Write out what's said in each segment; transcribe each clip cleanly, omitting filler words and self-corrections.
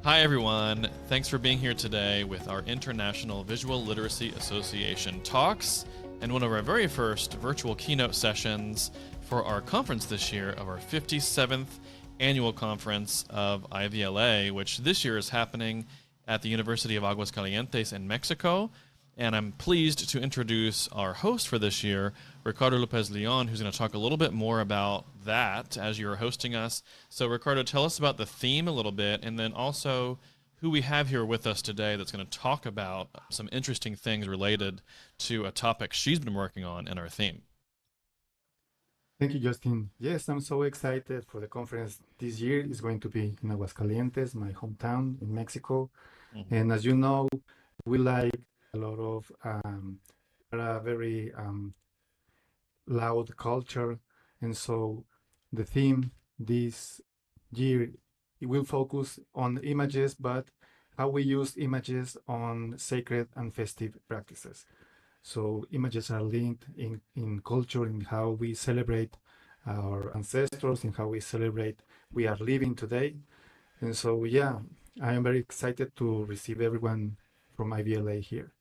Hi, everyone. Thanks for being here today with our International Visual Literacy Association talks and one of our very first virtual keynote sessions for our conference this year of our 57th annual conference of IVLA, which this year is happening at the University of Aguascalientes in Mexico. And I'm pleased to introduce our host for this year, Ricardo Lopez Leon, who's going to talk a little bit more about that as you're hosting us. So, Ricardo, tell us about the theme a little bit, and then also who we have here with us today that's going to talk about some interesting things related to a topic she's been working on in our theme. Thank you, Justin. Yes, I'm so excited for the conference this year. It's going to be in Aguascalientes, my hometown in Mexico. And as you know, we like a lot of very loud culture. And so the theme this year, it will focus on images, but how we use images on sacred and festive practices. So images are linked in culture, in how we celebrate our ancestors, in how we celebrate we are living today. And so, yeah, I am very excited to receive everyone from IVLA here.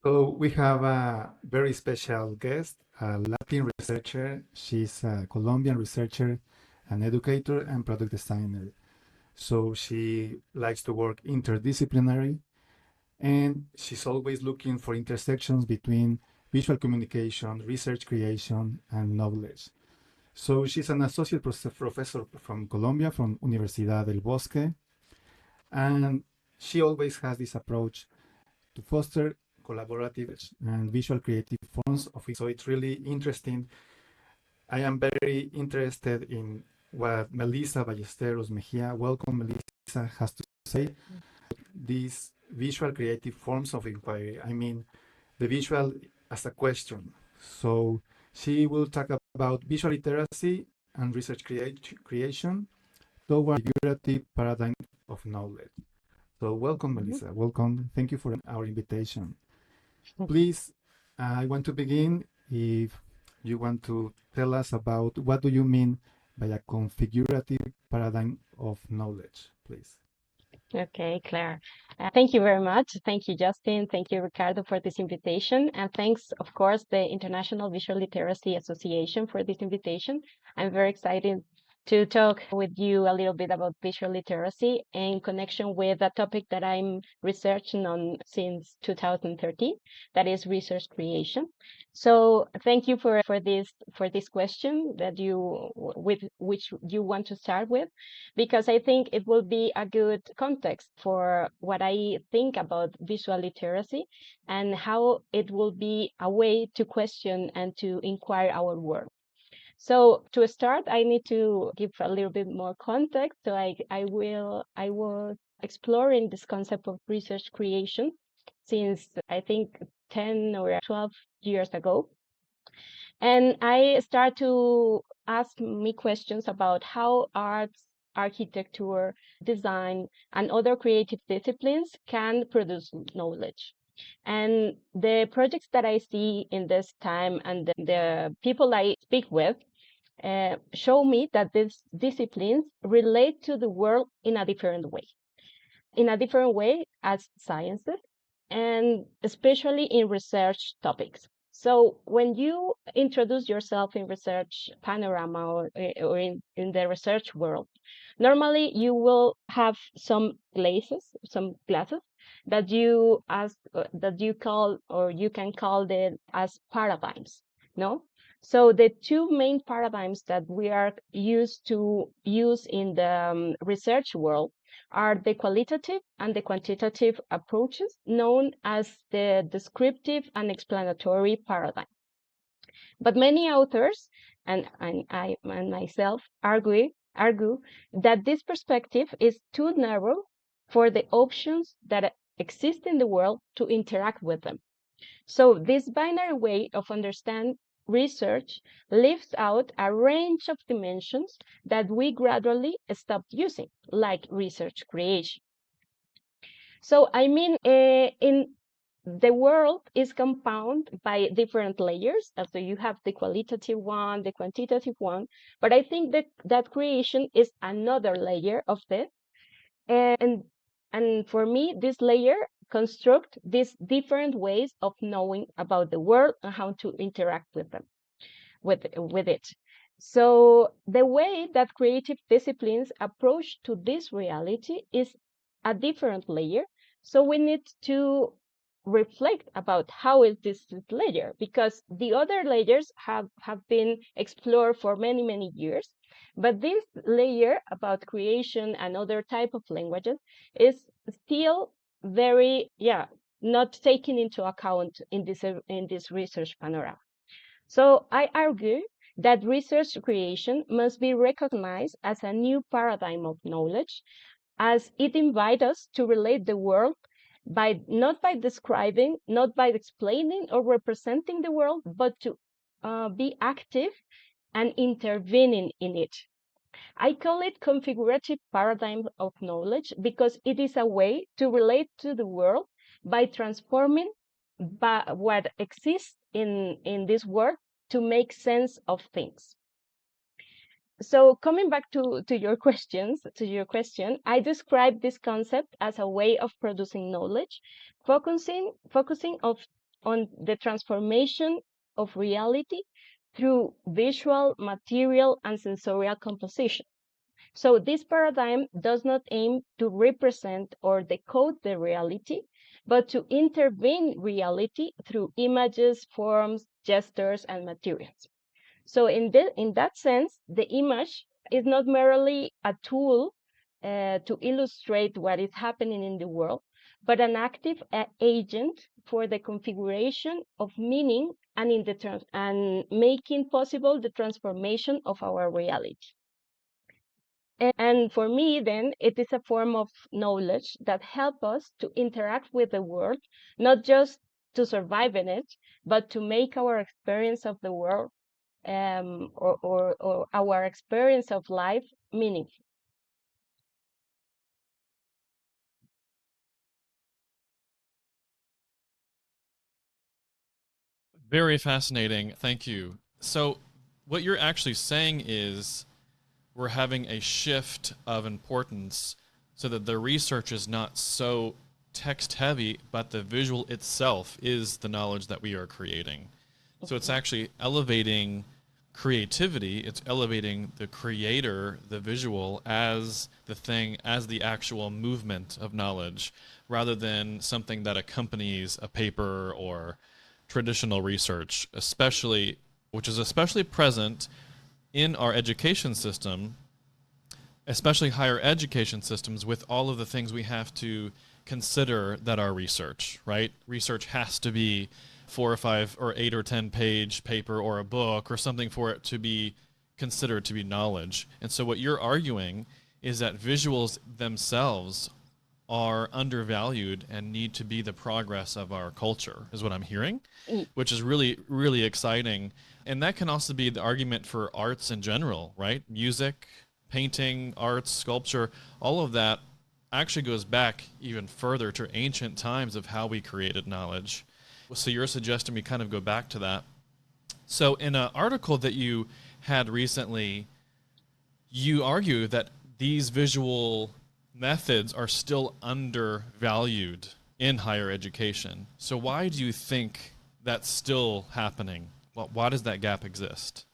So we have a very special guest, a Latin researcher. She's a Colombian researcher, an educator, and product designer. So she likes to work interdisciplinary, and she's always looking for intersections between visual communication, research creation, and knowledge. So she's an associate professor from Colombia, from Universidad El Bosque, and she always has this approach to foster collaborative and visual creative forms of it. So it's really interesting. I am very interested in what Melissa Ballesteros-Mejía, welcome Melissa, has to say. These visual creative forms of inquiry. I mean, the visual as a question. So she will talk about visual literacy and research creation toward figurative paradigm of knowledge. So welcome, Melissa. Welcome. Thank you for our invitation. Please, I want to begin if you want to tell us about what do you mean by a configurative paradigm of knowledge, please. Okay, Claire. Thank you very much. Thank you, Justin. Thank you, Ricardo, for this invitation. And thanks, of course, the International Visual Literacy Association for this invitation. I'm very excited to talk with you a little bit about visual literacy in connection with a topic that I'm researching on since 2013, that is research creation. So thank you for this question that you with which you want to start with, because I think it will be a good context for what I think about visual literacy and how it will be a way to question and to inquire our work. So to start, I need to give a little bit more context. So I was exploring this concept of research creation since I think 10 or 12 years ago. And I start to ask me questions about how arts, architecture, design, and other creative disciplines can produce knowledge. And the projects that I see in this time and the people I speak with show me that these disciplines relate to the world in a different way as sciences, and especially in research topics. So when you introduce yourself in research panorama or in the research world, normally you will have some classes that you ask that you call, or you can call them as paradigms. No, so the two main paradigms that we are used to use in the research world are the qualitative and the quantitative approaches, known as the descriptive and explanatory paradigm. But many authors, and I and myself, argue that this perspective is too narrow for the options that exist in the world to interact with them. So this binary way of understand research leaves out a range of dimensions that we gradually stopped using, like research creation. So I mean, in the world is compounded by different layers. So you have the qualitative one, the quantitative one, but I think that creation is another layer of this, And and for me, this layer construct these different ways of knowing about the world and how to interact with them, with it. So the way that creative disciplines approach to this reality is a different layer. So we need to reflect about how is this layer, because the other layers have been explored for many years, but this layer about creation and other type of languages is still very, not taken into account in this research panorama. So I argue that research creation must be recognized as a new paradigm of knowledge, as it invites us to relate the world by not by describing, not by explaining or representing the world, but to be active and intervening in it. I call it configurative paradigm of knowledge because it is a way to relate to the world by transforming what exists in this world to make sense of things. So coming back to your question, I describe this concept as a way of producing knowledge, focusing on the transformation of reality through visual, material, and sensorial composition. So this paradigm does not aim to represent or decode the reality, but to intervene reality through images, forms, gestures, and materials. So in that sense, the image is not merely a tool to illustrate what is happening in the world, but an active agent for the configuration of meaning and and making possible the transformation of our reality. And for me, then, it is a form of knowledge that helps us to interact with the world, not just to survive in it, but to make our experience of the world or our experience of life meaningful. Very fascinating. Thank you. So, what you're actually saying is we're having a shift of importance so that the research is not so text heavy, but the visual itself is the knowledge that we are creating. So it's actually elevating creativity, it's elevating the creator, the visual, as the thing, as the actual movement of knowledge, rather than something that accompanies a paper or traditional research, especially, which is especially present in our education system, especially higher education systems, with all of the things we have to consider that are research, right? Research has to be 4 or 5 or 8 or 10 page paper or a book or something for it to be considered to be knowledge. And so what you're arguing is that visuals themselves are undervalued and need to be the progress of our culture, is what I'm hearing, which is really, really exciting. And that can also be the argument for arts in general, right? Music, painting, arts, sculpture, all of that actually goes back even further to ancient times of how we created knowledge. So you're suggesting we kind of go back to that. So in an article that you had recently, you argue that these visual methods are still undervalued in higher education. So why do you think that's still happening? Why does that gap exist?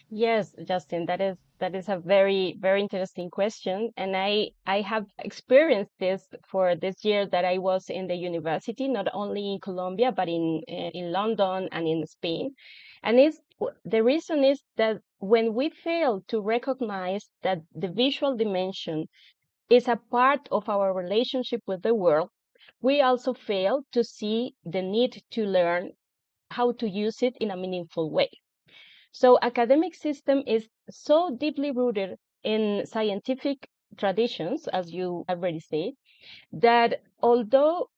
Yes, Justin, that is a very interesting question, and I have experienced this for this year that I was in the university, not only in Colombia but in London and in Spain, and the reason is that when we fail to recognize that the visual dimension is a part of our relationship with the world, we also fail to see the need to learn how to use it in a meaningful way. So academic system is so deeply rooted in scientific traditions, as you already said, that although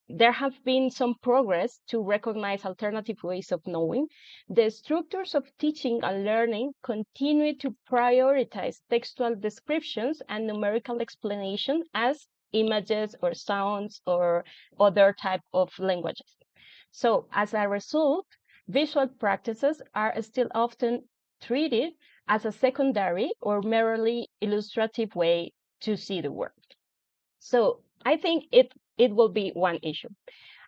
there have been some progress to recognize alternative ways of knowing, the structures of teaching and learning continue to prioritize textual descriptions and numerical explanation as images or sounds or other type of languages. So as a result, visual practices are still often treated as a secondary or merely illustrative way to see the world. So I think it will be one issue.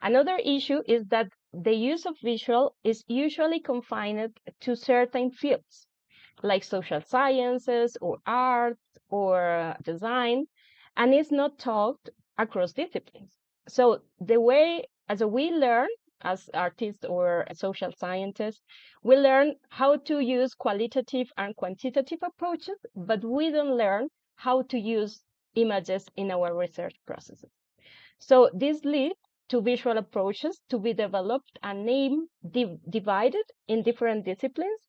Another issue is that the use of visual is usually confined to certain fields, like social sciences or art or design, and is not taught across disciplines. So the way as we learn as artists or social scientists, we learn how to use qualitative and quantitative approaches, but we don't learn how to use images in our research processes. So this leads to visual approaches to be developed and divided in different disciplines,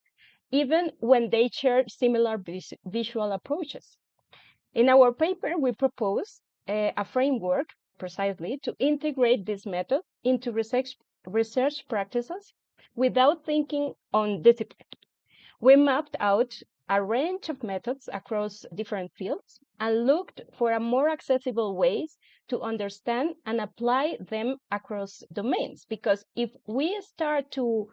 even when they share similar visual approaches. In our paper, we propose a framework precisely to integrate this method into research practices without thinking on discipline. We mapped out a range of methods across different fields and looked for a more accessible ways to understand and apply them across domains. Because if we start to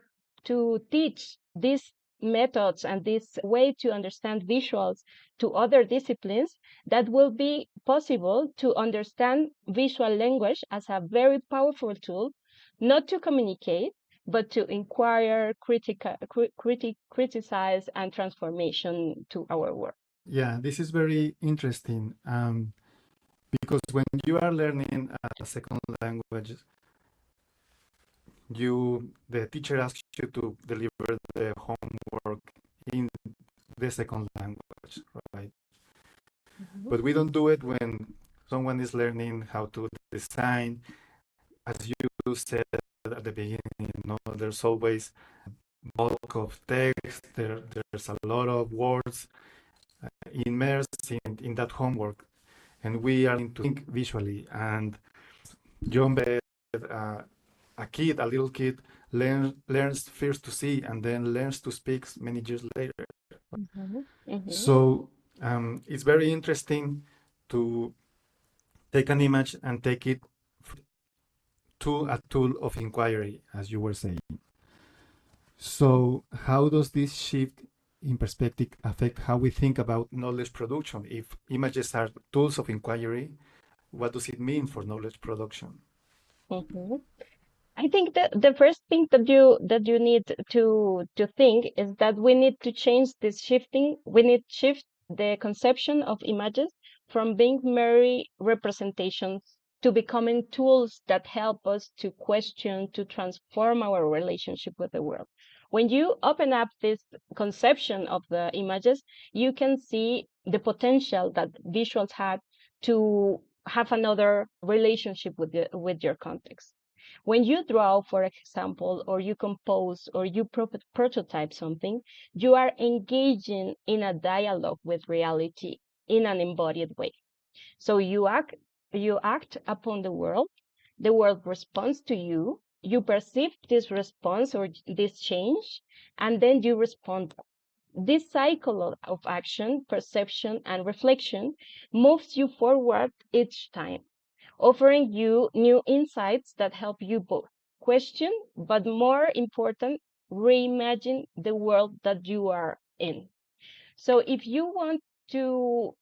teach these methods and this way to understand visuals to other disciplines, that will be possible to understand visual language as a very powerful tool, not to communicate, but to inquire, criticize, and transformation to our work. Yeah, this is very interesting because when you are learning a second language, the teacher asks you to deliver the homework in the second language, right? Mm-hmm. But we don't do it when someone is learning how to design. As you said at the beginning, there's always bulk of text, there's a lot of words immersed in that homework, and we are to think visually. And John said, a little kid learns first to see and then learns to speak many years later. Mm-hmm. Mm-hmm. So it's very interesting to take an image and take it to a tool of inquiry, as you were saying. So how does this shift in perspective affect how we think about knowledge production? If images are tools of inquiry, what does it mean for knowledge production? Mm-hmm. I think that the first thing that you need to think is that we need to change this shifting. We need to shift the conception of images from being mere representations to becoming tools that help us to question, to transform our relationship with the world. When you open up this conception of the images, you can see the potential that visuals have to have another relationship with your context. When you draw, for example, or you compose or you prototype something, you are engaging in a dialogue with reality in an embodied way. So you act upon the world responds to you, you perceive this response or this change, and then you respond. This cycle of action, perception, and reflection moves you forward each time, offering you new insights that help you both question, but more important, reimagine the world that you are in. So if you want to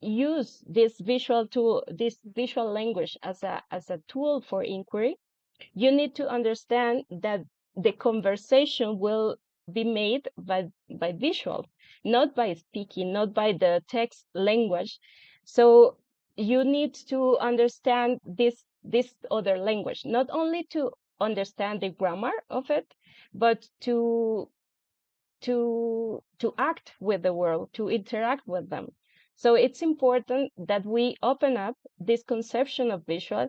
use this visual tool, this visual language as a tool for inquiry, you need to understand that the conversation will be made by visual, not by speaking, not by the text language. So you need to understand this other language, not only to understand the grammar of it, but to act with the world, to interact with them. So it's important that we open up this conception of visual,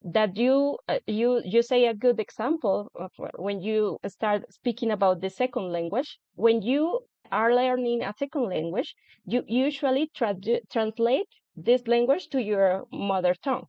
that you say a good example of when you start speaking about the second language. When you are learning a second language, you usually translate this language to your mother tongue,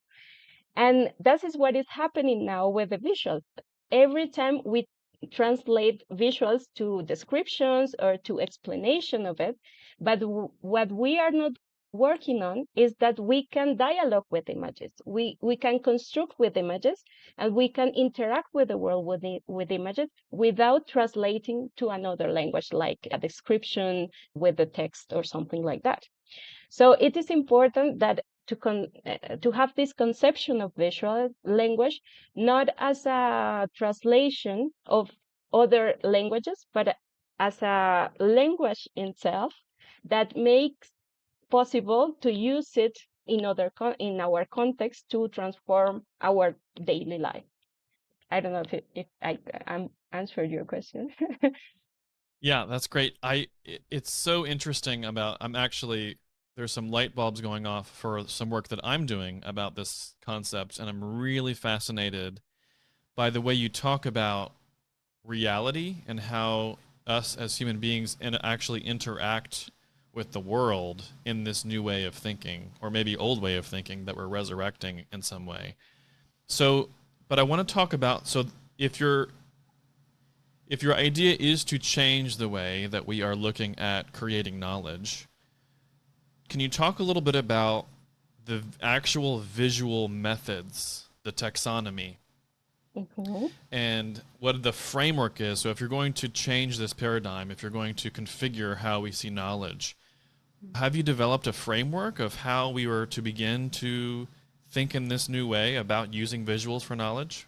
and that is what is happening now with the visuals. Every time we translate visuals to descriptions or to explanation of it, but what we are not working on is that we can dialogue with images. We can construct with images, and we can interact with the world with images without translating to another language, like a description with the text or something like that. So it is important that to have this conception of visual language not as a translation of other languages, but as a language itself that makes possible to use it in in our context to transform our daily life. I don't know if I'm answered your question. Yeah, that's great. It's so interesting about I'm actually there's some light bulbs going off for some work that I'm doing about this concept, and I'm really fascinated by the way you talk about reality and how us as human beings actually interact with the world in this new way of thinking, or maybe old way of thinking that we're resurrecting in some way. So, but I want to talk about, so if your idea is to change the way that we are looking at creating knowledge, can you talk a little bit about the actual visual methods, the taxonomy, and what the framework is? So if you're going to change this paradigm, if you're going to configure how we see knowledge, have you developed a framework of how we were to begin to think in this new way about using visuals for knowledge?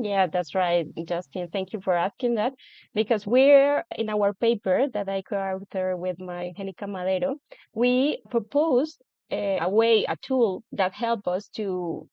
Yeah, that's right, Justin. Thank you for asking that, because we're in our paper that I co-authored with my Angélica Madero, we proposed a tool that help us to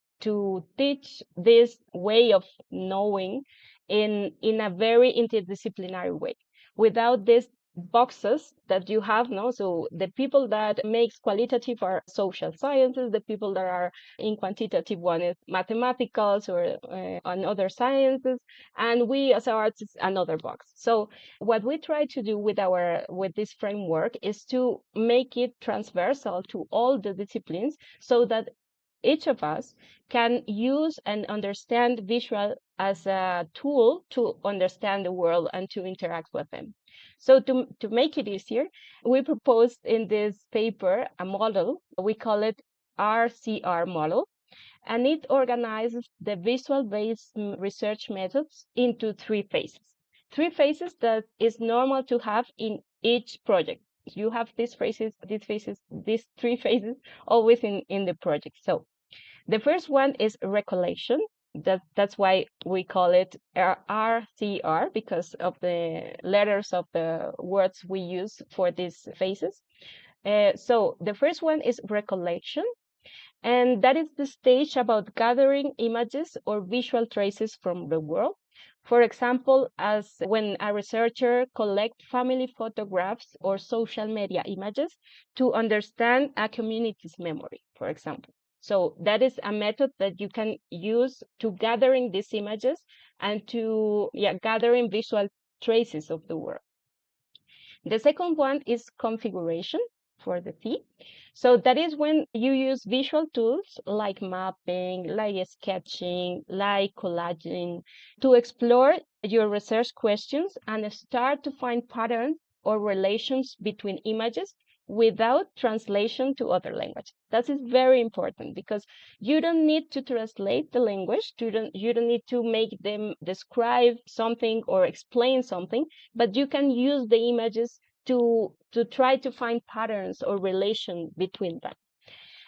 teach this way of knowing in a very interdisciplinary way, without these boxes that you have, no? So the people that makes qualitative are social sciences, the people that are in quantitative one is mathematicals or on other sciences, and we as artists another box. So what we try to do with this framework is to make it transversal to all the disciplines, so that each of us can use and understand visual as a tool to understand the world and to interact with them. So to make it easier, we proposed in this paper a model. We call it RCR model, and it organizes the visual-based research methods into three phases. Three phases that is normal to have in each project. You have these three phases always in the project. So the first one is recollection. That's why we call it RCR, because of the letters of the words we use for these phases. So the first one is recollection, and that is the stage about gathering images or visual traces from the world. For example, as when a researcher collects family photographs or social media images to understand a community's memory, for example. So that is a method that you can use to gathering these images and to gathering visual traces of the world. The second one is configuration, for the T. So that is when you use visual tools like mapping, like sketching, like collaging to explore your research questions and start to find patterns or relations between images without translation to other language. That is very important, because you don't need to translate the language. You don't need to make them describe something or explain something, but you can use the images to try to find patterns or relation between them.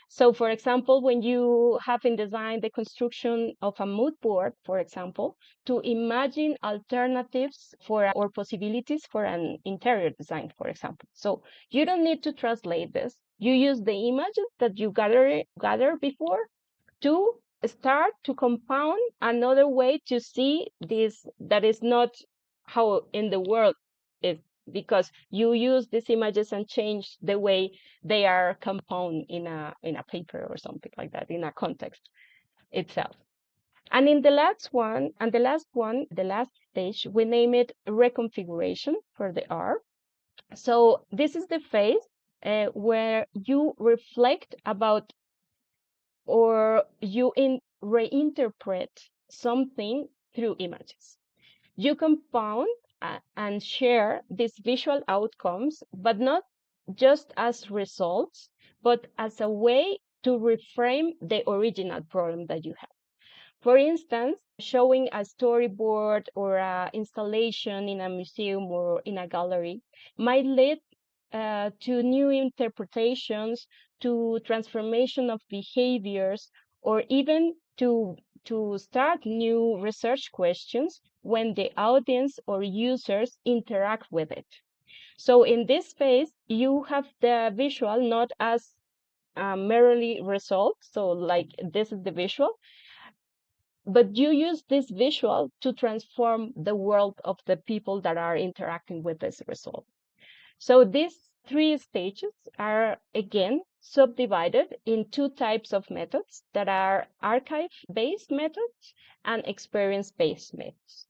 So, for example, when you have in design the construction of a mood board, for example, to imagine alternatives for or possibilities for an interior design, for example. So you don't need to translate this. You use the images that you gather before to start to compound another way to see this that is not how in the world is, because you use these images and change the way they are compound in a paper or something like that, in a context itself. And in the last stage, we name it reconfiguration for the R. So this is the phase where you reflect about or you reinterpret something through images. You compound and share these visual outcomes, but not just as results, but as a way to reframe the original problem that you have. For instance, showing a storyboard or an installation in a museum or in a gallery might lead to new interpretations, to transformation of behaviors, or even to start new research questions when the audience or users interact with it. So in this phase, you have the visual not as merely result, so like this is the visual, but you use this visual to transform the world of the people that are interacting with this result. So these three stages are again subdivided in two types of methods that are archive-based methods and experience-based methods.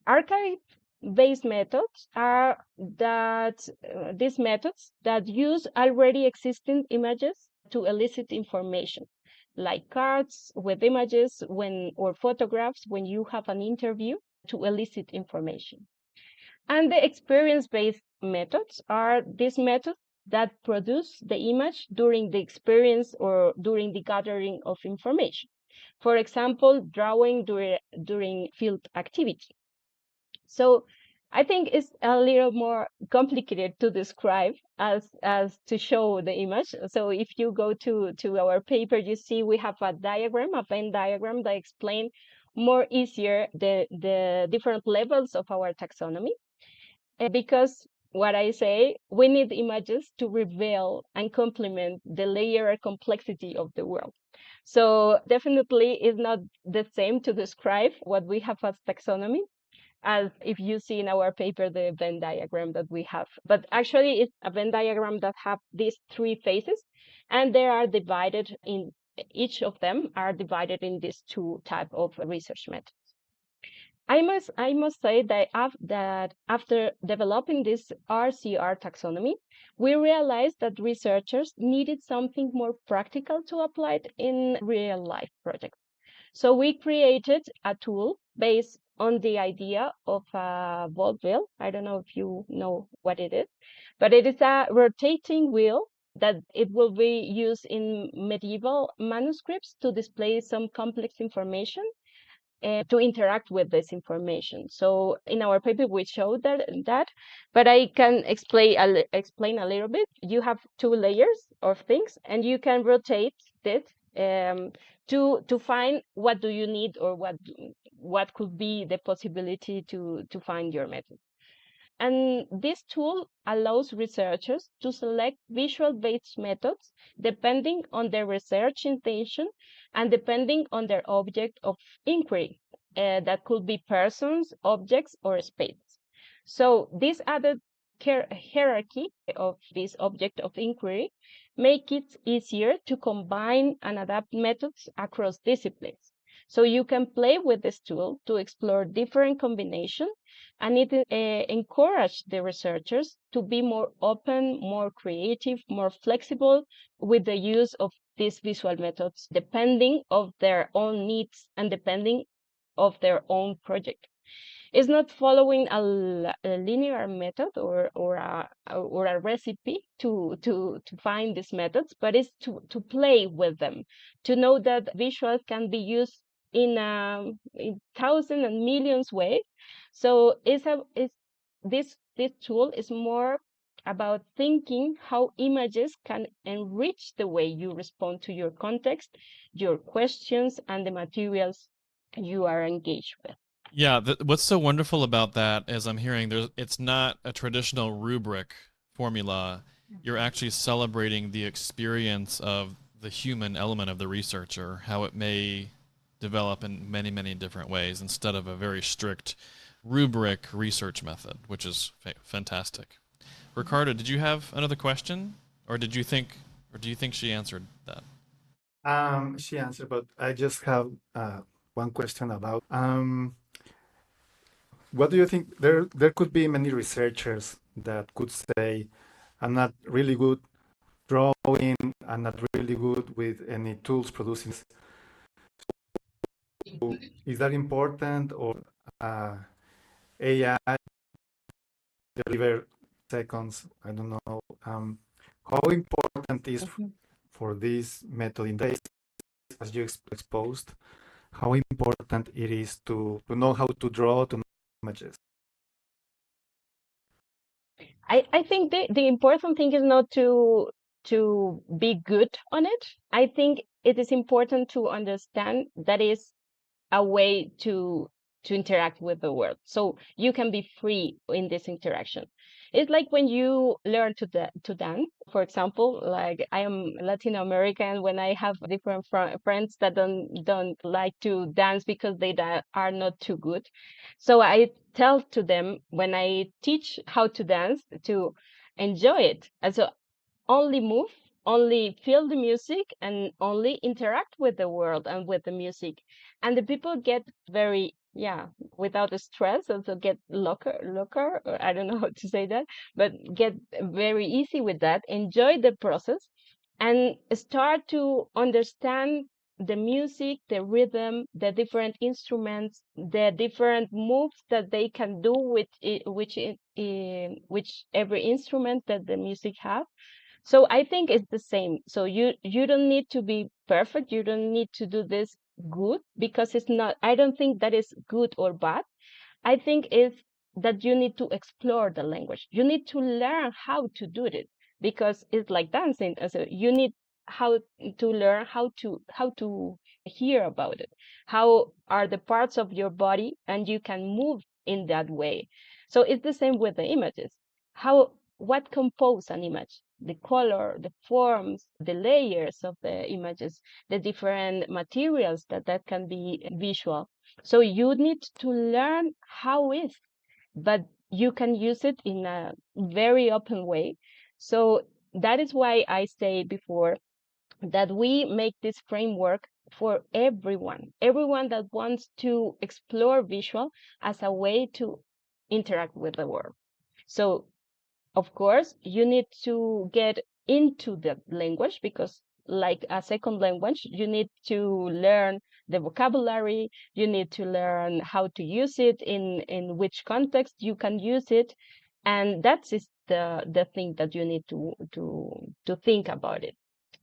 Archive-based methods are these methods that use already existing images to elicit information, like cards with images or photographs when you have an interview to elicit information. And the experience-based methods are these methods that produce the image during the experience or during the gathering of information. For example, drawing during field activity. So I think it's a little more complicated to describe as to show the image. So if you go to our paper, you see we have a diagram, a Venn diagram that explain more easier the different levels of our taxonomy. Because what I say, we need images to reveal and complement the layer complexity of the world. So definitely it's not the same to describe what we have as taxonomy as if you see in our paper the Venn diagram that we have. But actually it's a Venn diagram that have these three phases, and they are divided in, each of them are divided in these two type of research methods. I must say that after developing this RCR taxonomy, we realized that researchers needed something more practical to apply it in real life projects. So we created a tool based on the idea of a vaudeville. I don't know if you know what it is, but it is a rotating wheel that it will be used in medieval manuscripts to display some complex information and to interact with this information. So in our paper, we showed that, but I can explain a little bit. You have two layers of things, and you can rotate it to find what do you need or what could be the possibility to find your method. And this tool allows researchers to select visual-based methods depending on their research intention and depending on their object of inquiry. That could be persons, objects, or space. So this added hierarchy of this object of inquiry make it easier to combine and adapt methods across disciplines. So you can play with this tool to explore different combinations, and it encouraged the researchers to be more open, more creative, more flexible with the use of these visual methods, depending of their own needs and depending of their own project. It's not following a linear method or a recipe to find these methods, but it's to play with them, to know that visuals can be used in thousands and millions ways. So this tool is more about thinking how images can enrich the way you respond to your context, your questions, and the materials you are engaged with. Yeah, what's so wonderful about that, as I'm hearing, it's not a traditional rubric formula. You're actually celebrating the experience of the human element of the researcher, how it may develop in many, many different ways instead of a very strict rubric research method, which is fantastic. Ricardo, did you have another question, or do you think she answered that? She answered, but I just have one question about what do you think? There could be many researchers that could say, "I'm not really good drawing. I'm not really good with any tools producing." So is that important, or AI deliver seconds. I don't know. How important is for this method in the as you exposed, how important it is to know how to draw to images. I think the important thing is not to be good on it. I think it is important to understand that is a way to interact with the world. So you can be free in this interaction. It's like when you learn to dance, for example, like I am Latin American, when I have different friends that don't like to dance because they are not too good. So I tell to them when I teach how to dance to enjoy it. And so only move, only feel the music, and only interact with the world and with the music. And the people get very, yeah, without the stress, also get locker, or I don't know how to say that, but get very easy with that, enjoy the process, and start to understand the music, the rhythm, the different instruments, the different moves that they can do with which every instrument that the music has. So I think it's the same. So you don't need to be perfect. You don't need to do this good, because it's not, I don't think that is good or bad. I think it's that you need to explore the language. You need to learn how to do it, because it's like dancing. So you need how to learn how to hear about it. How are the parts of your body, and you can move in that way. So it's the same with the images. What compose an image? The color, the forms, the layers of the images, the different materials that can be visual. So you need to learn how is, but you can use it in a very open way. So that is why I say before that we make this framework for everyone that wants to explore visual as a way to interact with the world. So of course, you need to get into the language, because like a second language, you need to learn the vocabulary, you need to learn how to use it, in which context you can use it. And that is the thing that you need to think about it.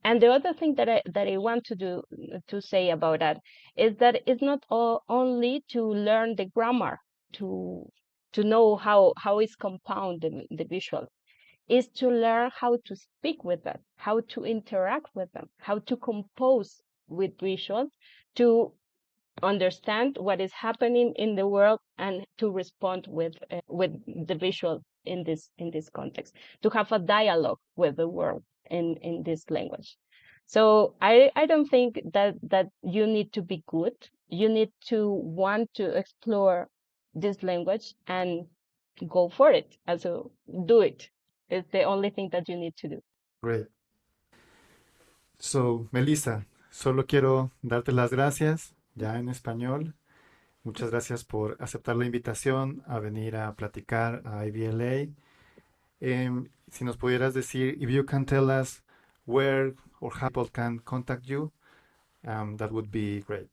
And the other thing that I want to say about that is that it's not only to learn the grammar, to know how is compound the visual, is to learn how to speak with them, how to interact with them, how to compose with visuals, to understand what is happening in the world, and to respond with the visual in this context, to have a dialogue with the world in this language. So I don't think that you need to be good. You need to want to explore this language and go for it. Also, do it. It's the only thing that you need to do. Great. So, Melissa, solo quiero darte las gracias ya en español. Muchas gracias por aceptar la invitación a venir a platicar a IBLA. Si nos pudieras decir, if you can tell us where or how people can contact you, that would be great.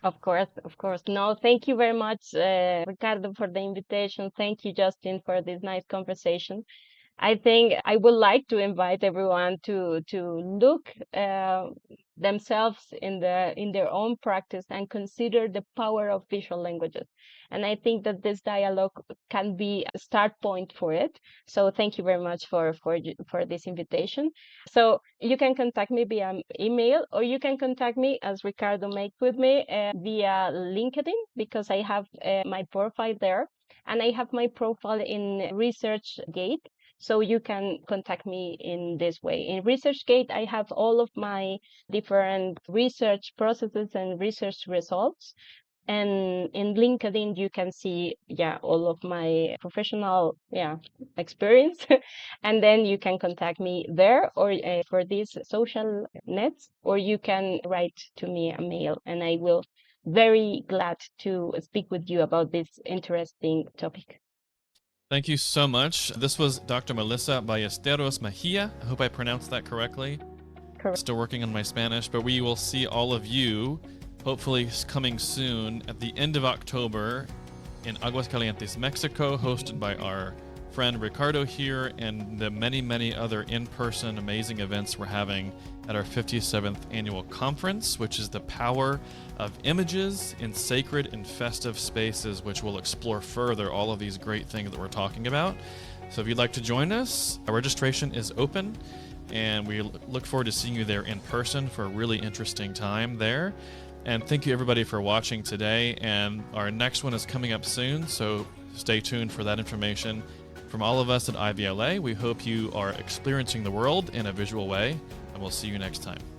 Of course, of course. No, thank you very much, Ricardo, for the invitation. Thank you, Justin, for this nice conversation. I think I would like to invite everyone to look themselves in their own practice and consider the power of visual languages. And I think that this dialogue can be a start point for it. So thank you very much for this invitation. So you can contact me via email, or you can contact me, as Ricardo made with me, via LinkedIn, because I have my profile there, and I have my profile in ResearchGate. So you can contact me in this way. In ResearchGate, I have all of my different research processes and research results. And in LinkedIn, you can see, all of my professional, experience. And then you can contact me there, or for these social nets, or you can write to me a mail, and I will very glad to speak with you about this interesting topic. Thank you so much. This was Dr. Melissa Ballesteros-Mejía. I hope I pronounced that correctly. Correct. Still working on my Spanish, but we will see all of you, hopefully coming soon, at the end of October in Aguascalientes, Mexico, hosted by our friend Ricardo here and the many, many other in-person amazing events we're having at our 57th annual conference, which is the power of images in sacred and festive spaces, which will explore further all of these great things that we're talking about. So if you'd like to join us, our registration is open, and we look forward to seeing you there in person for a really interesting time there. And thank you everybody for watching today, and our next one is coming up soon, so stay tuned for that information. From all of us at IVLA, we hope you are experiencing the world in a visual way, and we'll see you next time.